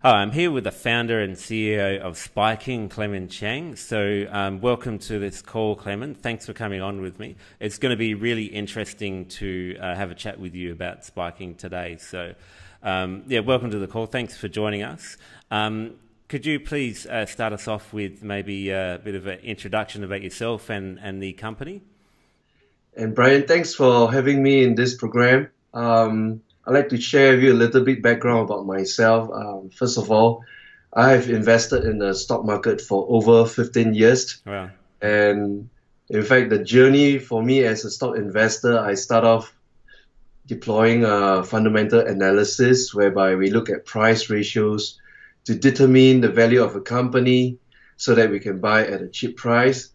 Hi, I'm here with the founder and CEO of Spiking, Clemen Chiang. So, welcome to this call, Clemen. Thanks for coming on with me. It's going to be really interesting to have a chat with you about Spiking today. So, welcome to the call. Thanks for joining us. Could you please start us off with maybe a bit of an introduction about yourself and the company? And Brian, thanks for having me in this program. I'd like to share with you a little bit background about myself. First of all, I've invested in the stock market for over 15 years. Wow. And in fact, the journey for me as a stock investor, I start off deploying a fundamental analysis whereby we look at price ratios to determine the value of a company so that we can buy at a cheap price.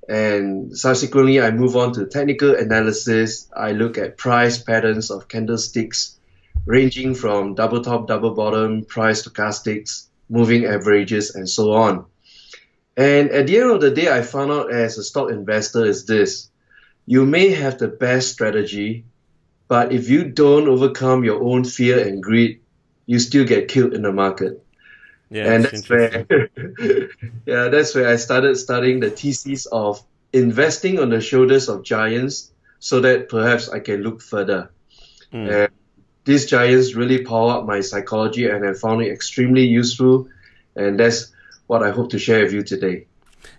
And subsequently, I move on to technical analysis. I look at price patterns of candlesticks, ranging from double top, double bottom, price stochastics, moving averages, and so on. And at the end of the day, I found out as a stock investor is this. You may have the best strategy, but if you don't overcome your own fear and greed, you still get killed in the market. Yeah, And that's that's where, interesting. that's where I started studying the thesis of investing on the shoulders of giants so that perhaps I can look further. Mm. And these giants really power up my psychology and I found it extremely useful. And that's what I hope to share with you today.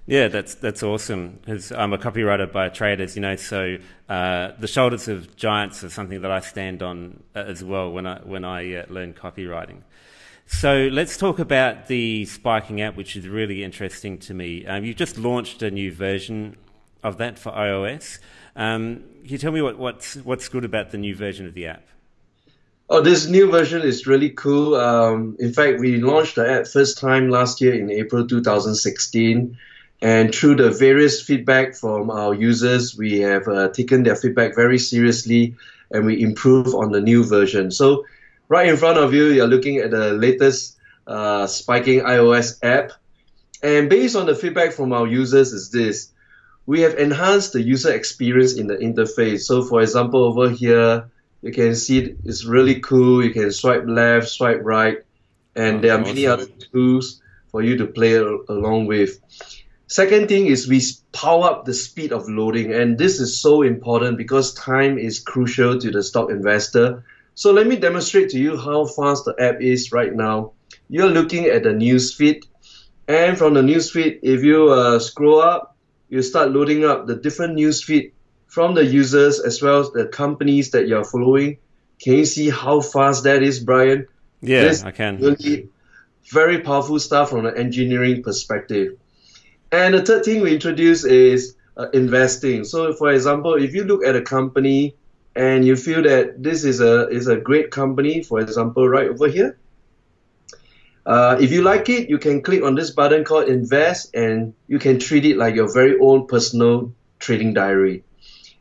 Yeah, that's awesome. Because I'm a copywriter by trade, as you know. So the shoulders of giants are something that I stand on as well when I learn copywriting. So let's talk about the Spiking app, which is really interesting to me. You've just launched a new version of that for iOS. Can you tell me what's good about the new version of the app? Oh, this new version is really cool. In fact, we launched the app first time last year in April 2016. And through the various feedback from our users, we have taken their feedback very seriously and we improve on the new version. So right in front of you, you're looking at the latest Spiking iOS app. And based on the feedback from our users is this. We have enhanced the user experience in the interface. So for example, over here, you can see it's really cool. You can swipe left, swipe right, and Oh, there are many awesome. other tools for you to play along with. Second thing is we power up the speed of loading, and this is so important because time is crucial to the stock investor. So let me demonstrate to you how fast the app is right now. You're looking at the news feed, and from the news feed, if you scroll up, you start loading up the different news feed from the users as well as the companies that you're following. Can you see how fast that is, Brian? Yeah, This I can. really very powerful stuff from an engineering perspective. And the third thing we introduce is investing. So, for example, if you look at a company and you feel that this is a great company, for example, right over here, if you like it, you can click on this button called Invest, and you can treat it like your very own personal trading diary.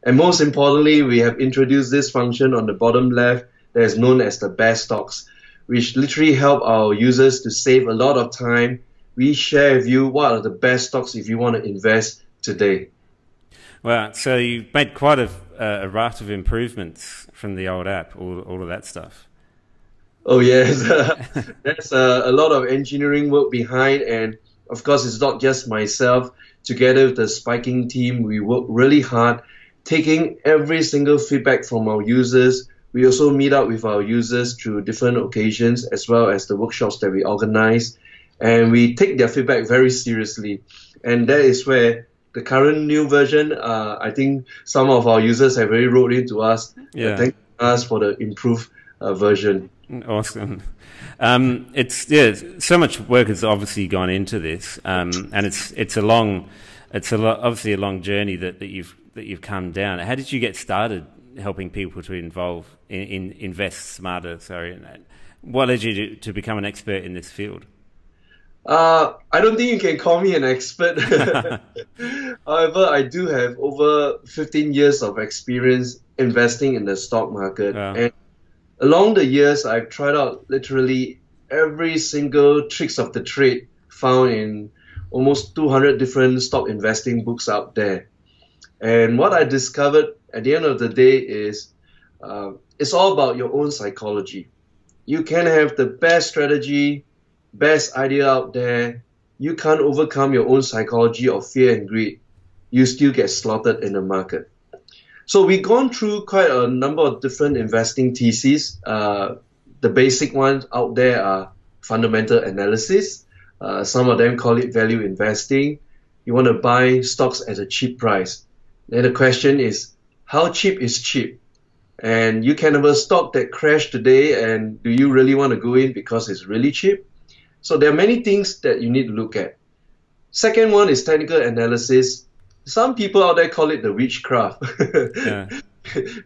And most importantly, we have introduced this function on the bottom left that is known as the best stocks, which literally help our users to save a lot of time. We share with you what are the best stocks if you want to invest today. Well, so you've made quite a raft of improvements from the old app, all of that stuff. Oh yes, there's a lot of engineering work behind, and of course, it's not just myself. Together with the Spiking team, we work really hard, taking every single feedback from our users. We also meet up with our users through different occasions, as well as the workshops that we organize, and we take their feedback very seriously. And that is where the current new version, I think some of our users have already wrote into us, Yeah. thanking us for the improved version. Awesome. It's yeah. So much work has obviously gone into this, and obviously a long journey that you've come down. How did you get started helping people to invest smarter? Sorry, and what led you to become an expert in this field? I don't think you can call me an expert. However, I do have over 15 years of experience investing in the stock market. Well, And along the years, I've tried out literally every single tricks of the trade found in almost 200 different stock investing books out there. And what I discovered at the end of the day is it's all about your own psychology. You can have the best strategy, best idea out there, you can't overcome your own psychology of fear and greed, you still get slaughtered in the market. So we've gone through quite a number of different investing theses. The basic ones out there are fundamental analysis. Some of them call it value investing. You want to buy stocks at a cheap price. Then the question is, how cheap is cheap? And you can have a stock that crashed today, and do you really want to go in because it's really cheap? So there are many things that you need to look at. Second one is technical analysis. Some people out there call it the witchcraft Yeah.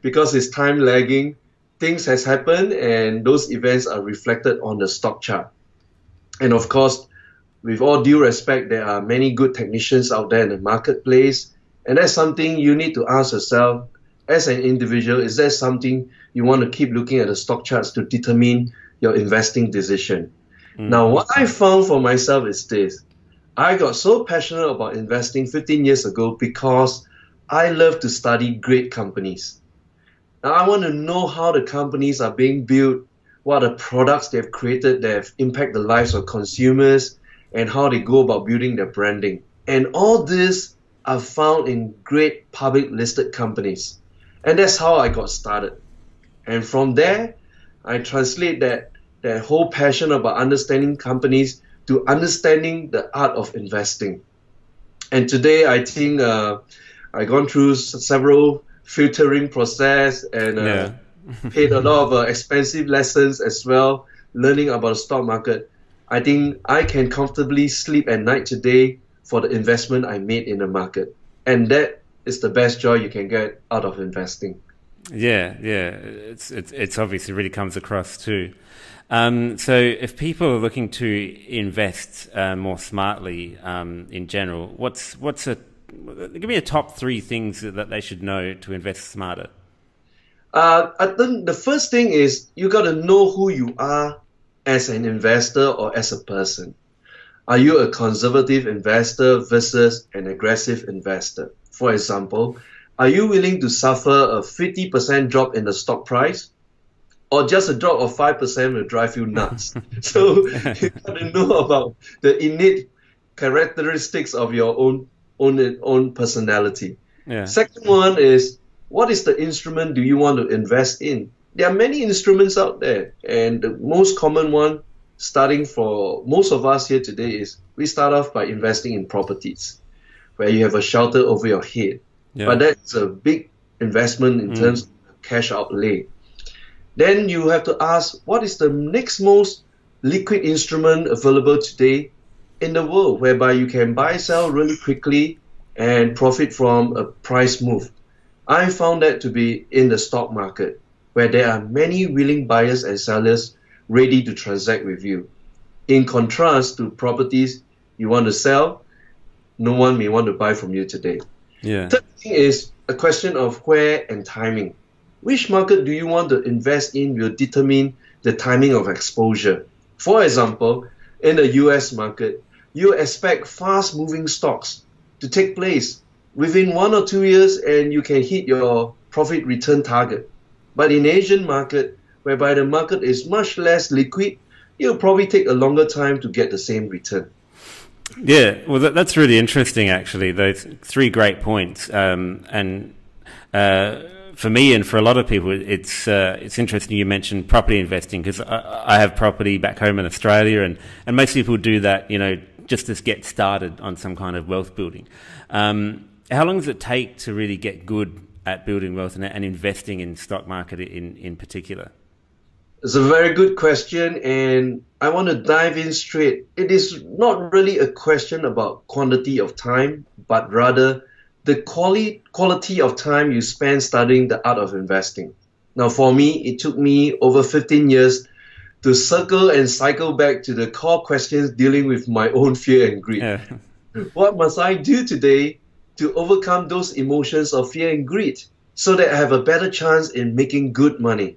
because it's time lagging. Things has happened and those events are reflected on the stock chart. And of course, with all due respect, there are many good technicians out there in the marketplace. And that's something you need to ask yourself as an individual. Is there something you want to keep looking at the stock charts to determine your investing decision? Now, what I found for myself is this. I got so passionate about investing 15 years ago because I love to study great companies. Now, I want to know how the companies are being built, what are the products they've created that have impacted the lives of consumers, and how they go about building their branding. And all this are found in great public listed companies. And that's how I got started. And from there, I translate that whole passion about understanding companies to understanding the art of investing. And today, I think I've gone through several filtering process and paid a lot of expensive lessons as well, learning about the stock market. I think I can comfortably sleep at night today for the investment I made in the market. And that is the best joy you can get out of investing. Yeah. It's obviously really comes across too. So if people are looking to invest more smartly in general, give me a top 3 things that they should know to invest smarter. I think the first thing is you got to know who you are as an investor or as a person. Are you a conservative investor versus an aggressive investor? For example, are you willing to suffer a 50% drop in the stock price? Or just a drop of 5% will drive you nuts. So you got to know about the innate characteristics of your own personality. Yeah. Second one is, what is the instrument do you want to invest in? There are many instruments out there, and the most common one, starting for most of us here today, is we start off by investing in properties, where you have a shelter over your head. Yeah. But that's a big investment in terms of cash outlay. Then you have to ask, what is the next most liquid instrument available today in the world, whereby you can buy, sell really quickly and profit from a price move? I found that to be in the stock market, where there are many willing buyers and sellers ready to transact with you. In contrast to properties you want to sell, no one may want to buy from you today. Yeah. Third thing is a question of where and timing. Which market do you want to invest in will determine the timing of exposure. For example, in the US market, you expect fast-moving stocks to take place within 1 or 2 years, and you can hit your profit return target. But in Asian market, whereby the market is much less liquid, it'll probably take a longer time to get the same return. Yeah, well, that's really interesting, actually. Those 3 great points, for me and for a lot of people, it's interesting you mentioned property investing, because I have property back home in Australia, and most people do that, just to get started on some kind of wealth building. How long does it take to really get good at building wealth and investing in stock market in particular? It's a very good question, and I want to dive in straight. It is not really a question about quantity of time, but rather the quality of time you spend studying the art of investing. Now, for me, it took me over 15 years to circle and cycle back to the core questions dealing with my own fear and greed. Yeah. What must I do today to overcome those emotions of fear and greed so that I have a better chance in making good money?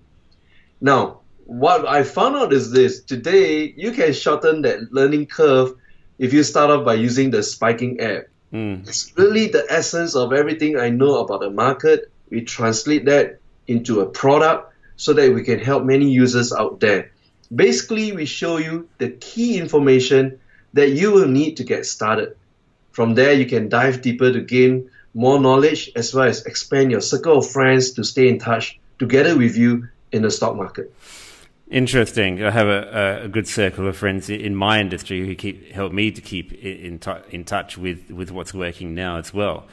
Now, what I found out is this. Today, you can shorten that learning curve if you start off by using the spiking app. It's really the essence of everything I know about the market. We translate that into a product so that we can help many users out there. Basically, we show you the key information that you will need to get started. From there, you can dive deeper to gain more knowledge as well as expand your circle of friends to stay in touch together with you in the stock market. Interesting. I have a good circle of friends in my industry who help me to keep in touch with what's working now as well.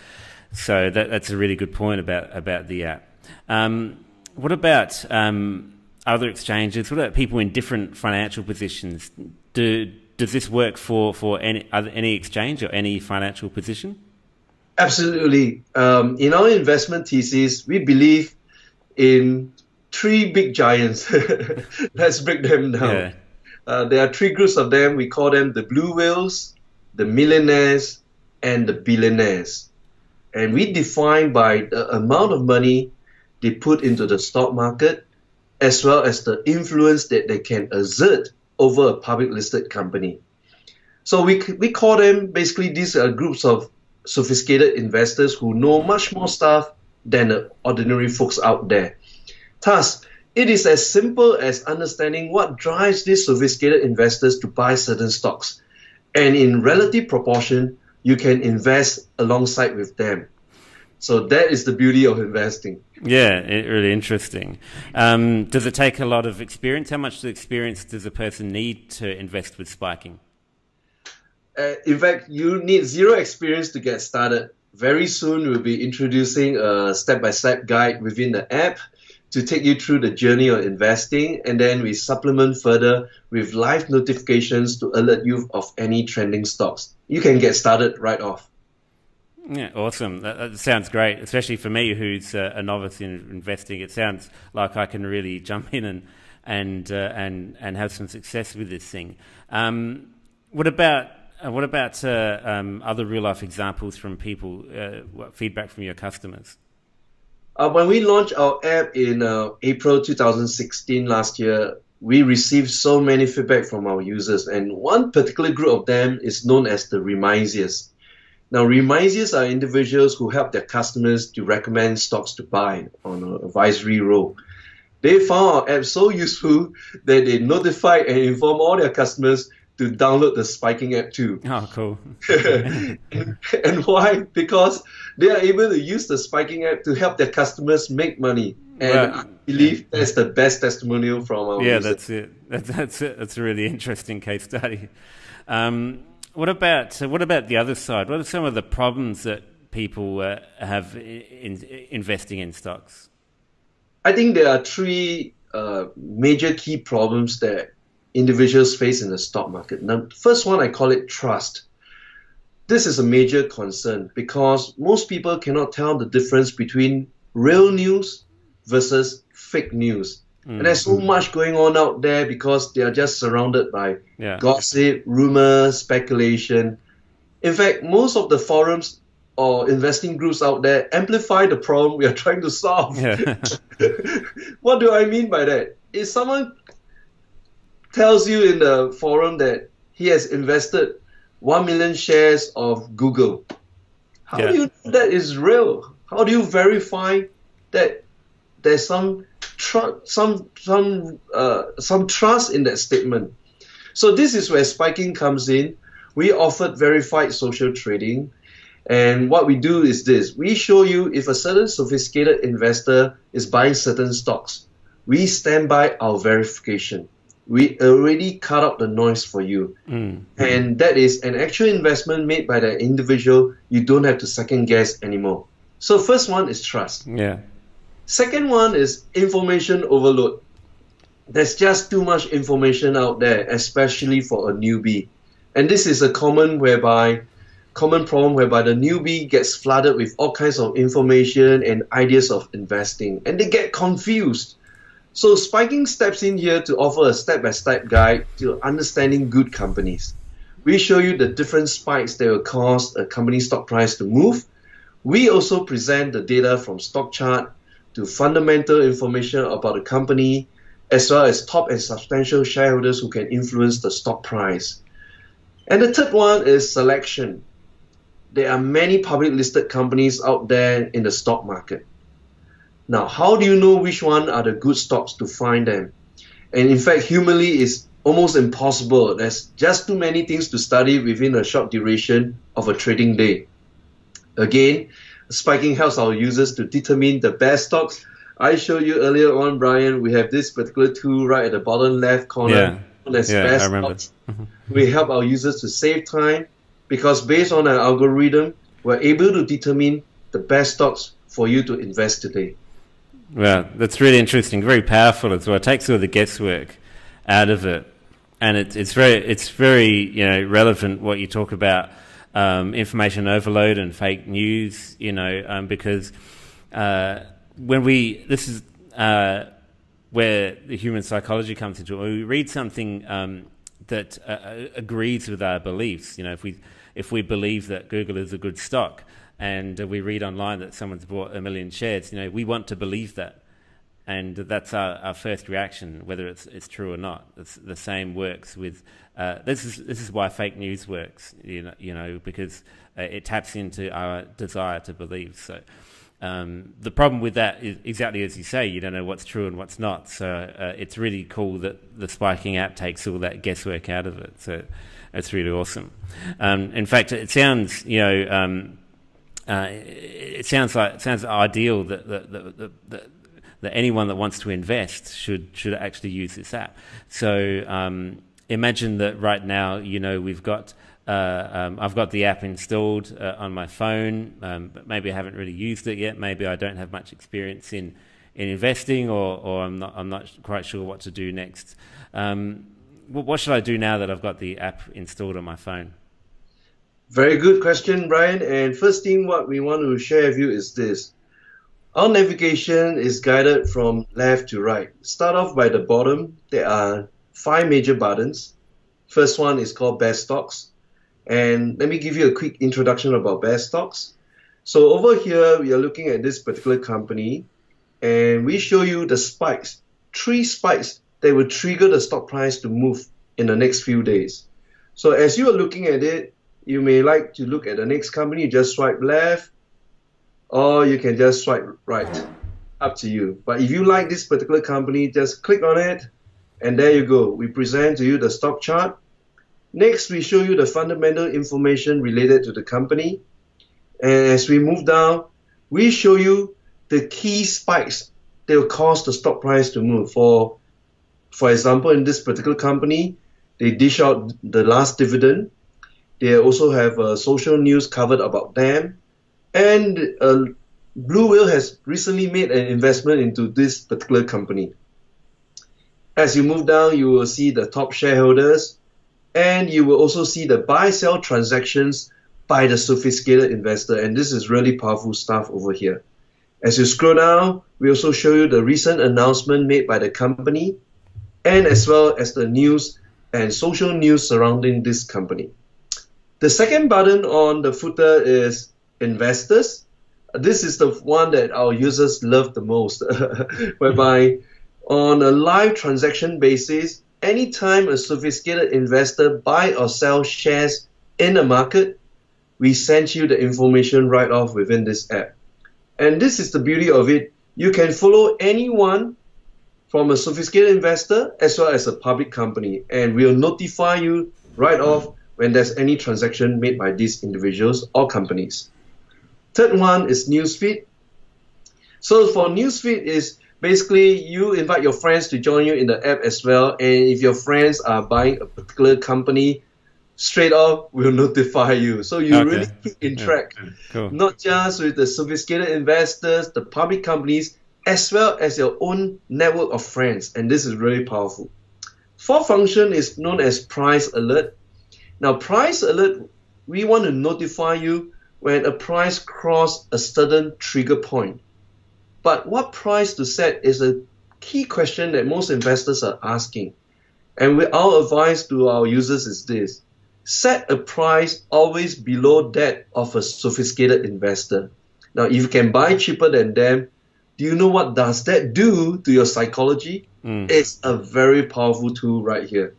So that's a really good point about the app. What about other exchanges? What about people in different financial positions? Does this work for any exchange or any financial position? Absolutely. In our investment thesis, we believe in three big giants. Let's break them down. Yeah. There are three groups of them. We call them the blue whales, the millionaires, and the billionaires. And we define by the amount of money they put into the stock market, as well as the influence that they can exert over a public listed company. So we call them, basically, these are groups of sophisticated investors who know much more stuff than the ordinary folks out there. Thus, it is as simple as understanding what drives these sophisticated investors to buy certain stocks. And in relative proportion, you can invest alongside with them. So that is the beauty of investing. Yeah, really interesting. Does it take a lot of experience? How much experience does a person need to invest with spiking? In fact, you need zero experience to get started. Very soon, we'll be introducing a step-by-step guide within the app to take you through the journey of investing, and then we supplement further with live notifications to alert you of any trending stocks. You can get started right off. Yeah, awesome. That sounds great, especially for me, who's a novice in investing. It sounds like I can really jump in and have some success with this thing. What about other real life examples from people? Feedback from your customers? When we launched our app in April 2016 last year, we received so many feedback from our users, and one particular group of them is known as the remisiers. Now, remisiers are individuals who help their customers to recommend stocks to buy on an advisory role. They found our app so useful that they notified and informed all their customers to download the spiking app too. Oh, cool. And why? Because they are able to use the spiking app to help their customers make money. And I believe that's the best testimonial from our users. That's it. That's a really interesting case study. What about the other side? What are some of the problems that people have in investing in stocks? I think there are three major key problems that individuals face in the stock market. Now, first one, I call it trust. This is a major concern because most people cannot tell the difference between real news versus fake news. And there's so much going on out there because they are just surrounded by gossip, rumors, speculation. In fact, most of the forums or investing groups out there amplify the problem we are trying to solve. Yeah. What do I mean by that? If someone tells you in the forum that he has invested 1 million shares of Google, how do you know that is real? How do you verify that there's some trust in that statement? So this is where spiking comes in. We offered verified social trading, and what we do is this: we show you if a certain sophisticated investor is buying certain stocks. We stand by our verification. We already cut out the noise for you, and that is an actual investment made by the individual. You don't have to second guess anymore. So first one is trust. Yeah. Second one is information overload. There's just too much information out there, especially for a newbie. And this is a common problem whereby the newbie gets flooded with all kinds of information and ideas of investing, and they get confused. So spiking steps in here to offer a step-by-step guide to understanding good companies. We show you the different spikes that will cause a company stock price to move. We also present the data from stock chart to fundamental information about the company, as well as top and substantial shareholders who can influence the stock price. And the third one is selection. There are many public listed companies out there in the stock market. Now, how do you know which one are the good stocks to find them? And in fact, humanly, it's almost impossible. There's just too many things to study within a short duration of a trading day. Again, spiking helps our users to determine the best stocks. I showed you earlier on, Brian, we have this particular tool right at the bottom left corner. Known as best I remember. stocks. We help our users to save time because based on our algorithm, we're able to determine the best stocks for you to invest today. Well, that's really interesting, very powerful as well. It takes all the guesswork out of it, and it's very relevant what you talk about, information overload and fake news. Because this is where the human psychology comes into it. When we read something that agrees with our beliefs, if we believe that Google is a good stock, and we read online that someone's bought 1 million shares, we want to believe that. And that's our first reaction, whether it's true or not. The same works with, this is why fake news works, because it taps into our desire to believe. So the problem with that is exactly as you say, you don't know what's true and what's not. So it's really cool that the spiking app takes all that guesswork out of it. So it's really awesome. In fact, it sounds, it sounds ideal that anyone that wants to invest should actually use this app. So imagine that right now, we've got I've got the app installed on my phone, but maybe I haven't really used it yet. Maybe I don't have much experience in investing, or I'm not quite sure what to do next. What should I do now that I've got the app installed on my phone? Very good question, Brian. And first thing what we want to share with you is this. Our navigation is guided from left to right. Start off by the bottom. There are 5 major buttons. First one is called Best Stocks. And let me give you a quick introduction about Best Stocks. So over here, we are looking at this particular company, and we show you the spikes, 3 spikes that will trigger the stock price to move in the next few days. So as you are looking at it, you may like to look at the next company. You just swipe left, or you can just swipe right. Up to you. But if you like this particular company, just click on it, and there you go. We present to you the stock chart. Next, we show you the fundamental information related to the company. And as we move down, we show you the key spikes that will cause the stock price to move. For example, in this particular company, they dish out the last dividend. They also have social news covered about them. And Blue Whale has recently made an investment into this particular company. As you move down, you will see the top shareholders, and you will also see the buy-sell transactions by the sophisticated investor. And this is really powerful stuff over here. As you scroll down, we also show you the recent announcement made by the company, and as well as the news and social news surrounding this company. The second button on the footer is Investors. This is the one that our users love the most, whereby on a live transaction basis, anytime a sophisticated investor buy or sell shares in the market, we send you the information right off within this app. And this is the beauty of it. You can follow anyone from a sophisticated investor as well as a public company, and we'll notify you right off when there's any transaction made by these individuals or companies. Third one is Newsfeed. So for Newsfeed is basically you invite your friends to join you in the app as well, and if your friends are buying a particular company, straight off we'll notify you. So you really keep in track, not just with the sophisticated investors, the public companies, as well as your own network of friends, and this is really powerful. Fourth function is known as Price Alert. Now, Price Alert, we want to notify you when a price crosses a certain trigger point. But what price to set is a key question that most investors are asking. And our advice to our users is this: set a price always below that of a sophisticated investor. Now, if you can buy cheaper than them, do you know what does that do to your psychology? It's a very powerful tool right here.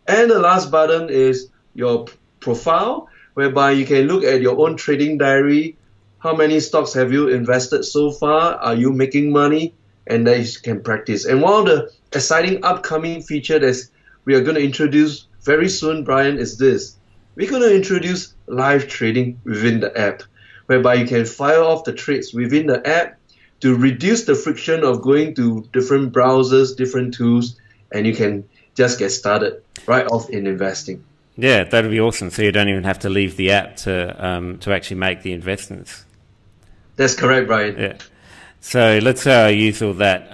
And the last button is your profile, whereby you can look at your own trading diary. How many stocks have you invested so far? Are you making money? And then you can practice. And one of the exciting upcoming feature that we are going to introduce very soon, Brian, is this. We're going to introduce live trading within the app, whereby you can fire off the trades within the app to reduce the friction of going to different browsers, different tools, and you can just get started right off in investing. Yeah, that'd be awesome. So you don't even have to leave the app to actually make the investments. That's correct, Brian. Yeah. So let's say I use all that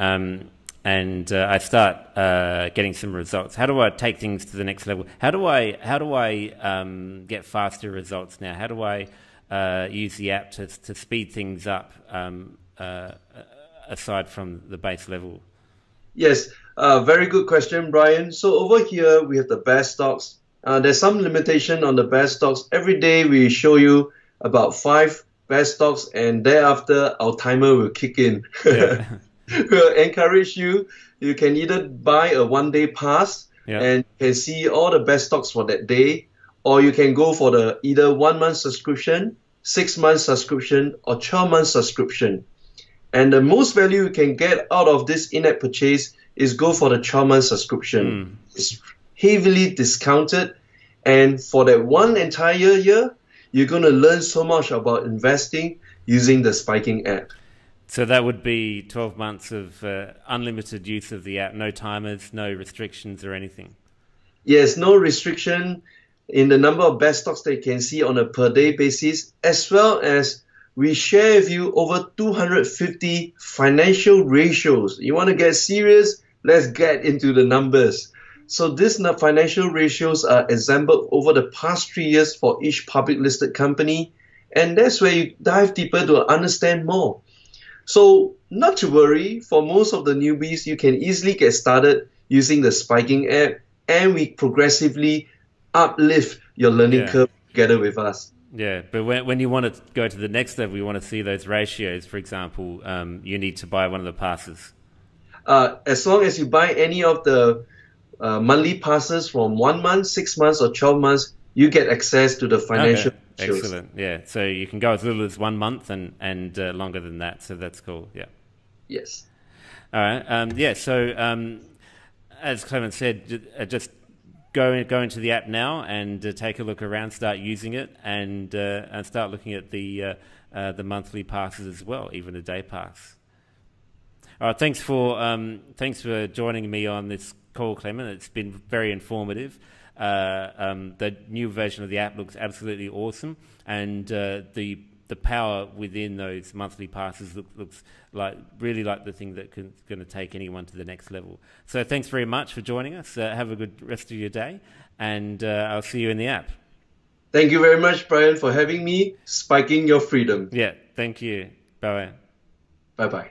and I start getting some results. How do I take things to the next level? How do I get faster results now? How do I use the app to speed things up aside from the base level? Yes, very good question, Brian. So over here we have the best stocks. There's some limitation on the best stocks. Every day we show you about 5 best stocks, and thereafter our timer will kick in. Yeah. We'll encourage you. You can either buy a 1-day pass and you can see all the best stocks for that day, or you can go for the either 1-month subscription, 6-month subscription, or 12-month subscription. And the most value you can get out of this in-app purchase is go for the 12-month subscription. It's heavily discounted, and for that one entire year, you're going to learn so much about investing using the Spiking app. So that would be 12 months of unlimited use of the app, no timers, no restrictions or anything? Yes, no restriction in the number of best stocks that you can see on a per day basis, as well as we share with you over 250 financial ratios. You want to get serious? Let's get into the numbers. So these financial ratios are exampled over the past 3 years for each public listed company, and that's where you dive deeper to understand more. So not to worry, for most of the newbies, you can easily get started using the Spiking app, and we progressively uplift your learning curve together with us. Yeah, but when you want to go to the next level, you want to see those ratios, for example, you need to buy one of the passes. As long as you buy any of the monthly passes from 1 month, 6 months, or 12 months, you get access to the financial ratios. Excellent. Yeah, so you can go as little as 1 month and longer than that. So that's cool. Yeah. Yes. All right. So as Clement said, just go into the app now and take a look around, start using it, and start looking at the monthly passes as well, even a day pass. All right. Thanks for joining me on this call, Clement. It's been very informative. The new version of the app looks absolutely awesome, and the power within those monthly passes looks really like the thing that's going to take anyone to the next level. So thanks very much for joining us. Have a good rest of your day, and I'll see you in the app. Thank you very much, Brian, for having me. Spiking your freedom. Yeah, thank you. Bye. Bye-bye.